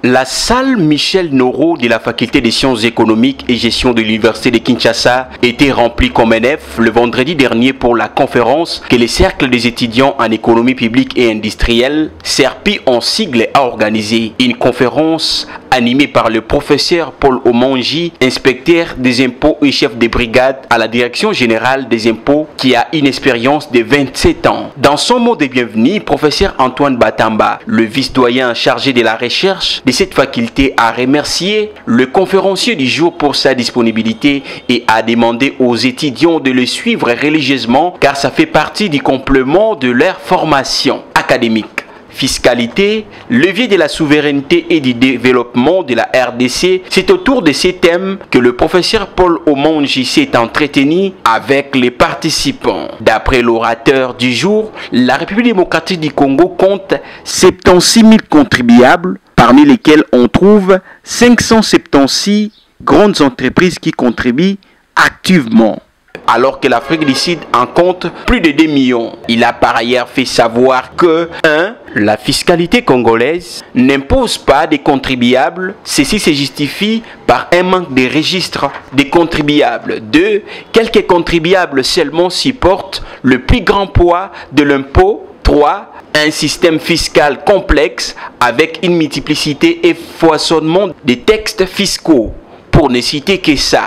La salle Michel Noro de la faculté des sciences économiques et gestion de l'université de Kinshasa était remplie comme un œuf le vendredi dernier pour la conférence que le cercle des étudiants en économie publique et industrielle, CERPI en sigle, a organisé. Une conférence animée par le professeur Paul Omonji, inspecteur des impôts et chef de brigade à la direction générale des impôts, qui a une expérience de 27 ans. Dans son mot de bienvenue, professeur Antoine Batamba, le vice-doyen chargé de la recherche de cette faculté, a remercié le conférencier du jour pour sa disponibilité et a demandé aux étudiants de le suivre religieusement car ça fait partie du complément de leur formation académique. Fiscalité, levier de la souveraineté et du développement de la RDC, c'est autour de ces thèmes que le professeur Paul Omonji s'est entretenu avec les participants. D'après l'orateur du jour, la République démocratique du Congo compte 76 000 contribuables, parmi lesquels on trouve 576 grandes entreprises qui contribuent activement, alors que l'Afrique du Sud en compte plus de 2 millions. Il a par ailleurs fait savoir que 1. La fiscalité congolaise n'impose pas des contribuables. Ceci se justifie par un manque de registre des contribuables. 2. Quelques contribuables seulement supportent le plus grand poids de l'impôt. 3. Un système fiscal complexe avec une multiplicité et foisonnement des textes fiscaux. Pour ne citer que ça,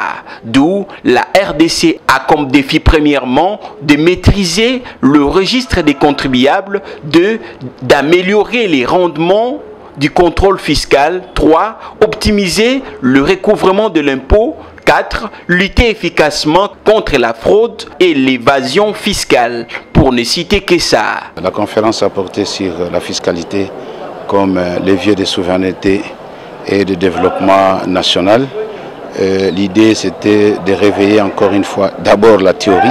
d'où la RDC a comme défi premièrement de maîtriser le registre des contribuables, 2. D'améliorer les rendements du contrôle fiscal, 3. Optimiser le recouvrement de l'impôt, 4. Lutter efficacement contre la fraude et l'évasion fiscale, pour ne citer que ça. La conférence a porté sur la fiscalité comme levier de souveraineté et de développement national. L'idée, c'était de réveiller encore une fois d'abord la théorie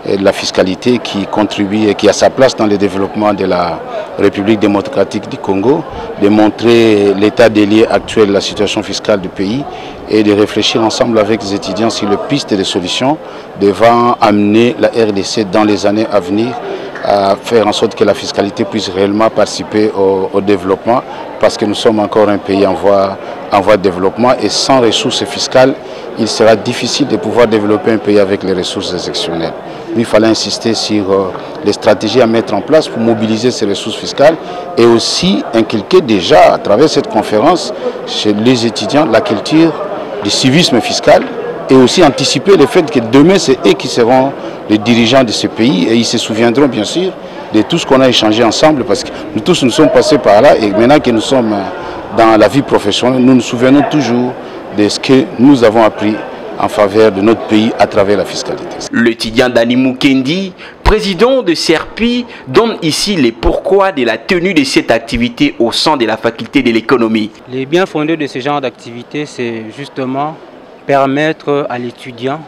de la fiscalité qui contribue et qui a sa place dans le développement de la République démocratique du Congo, de montrer l'état des lieux actuel de la situation fiscale du pays et de réfléchir ensemble avec les étudiants sur les pistes de solutions devant amener la RDC dans les années à venir à faire en sorte que la fiscalité puisse réellement participer au développement, parce que nous sommes encore un pays en voie de développement et sans ressources fiscales, il sera difficile de pouvoir développer un pays avec les ressources exceptionnelles. Il fallait insister sur les stratégies à mettre en place pour mobiliser ces ressources fiscales et aussi inculquer déjà à travers cette conférence chez les étudiants la culture du civisme fiscal et aussi anticiper le fait que demain c'est eux qui seront les dirigeants de ce pays et ils se souviendront bien sûr de tout ce qu'on a échangé ensemble, parce que nous tous nous sommes passés par là et maintenant que nous sommes dans la vie professionnelle, nous nous souvenons toujours de ce que nous avons appris en faveur de notre pays à travers la fiscalité. L'étudiant Dani Mukendi, président de CERPI, donne ici les pourquoi de la tenue de cette activité au sein de la faculté de l'économie. Les biens fondés de ce genre d'activité, c'est justement permettre à l'étudiant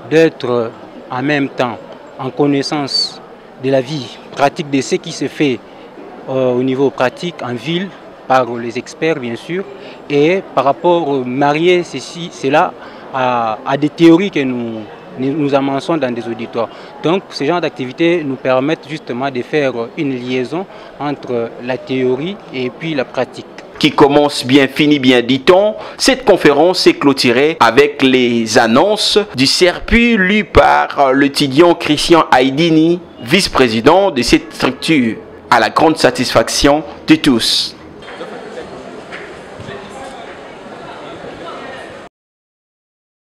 d'être en même temps en connaissance de la vie pratique de ce qui se fait au niveau pratique en ville par les experts bien sûr, et par rapport marier cela à des théories que nous amançons dans des auditoires. Donc ce genre d'activités nous permettent justement de faire une liaison entre la théorie et puis la pratique. Qui commence bien, finit bien, dit-on. Cette conférence s'est clôturée avec les annonces du CERPI lues par l'étudiant Christian Aïdini, vice-président de cette structure, à la grande satisfaction de tous.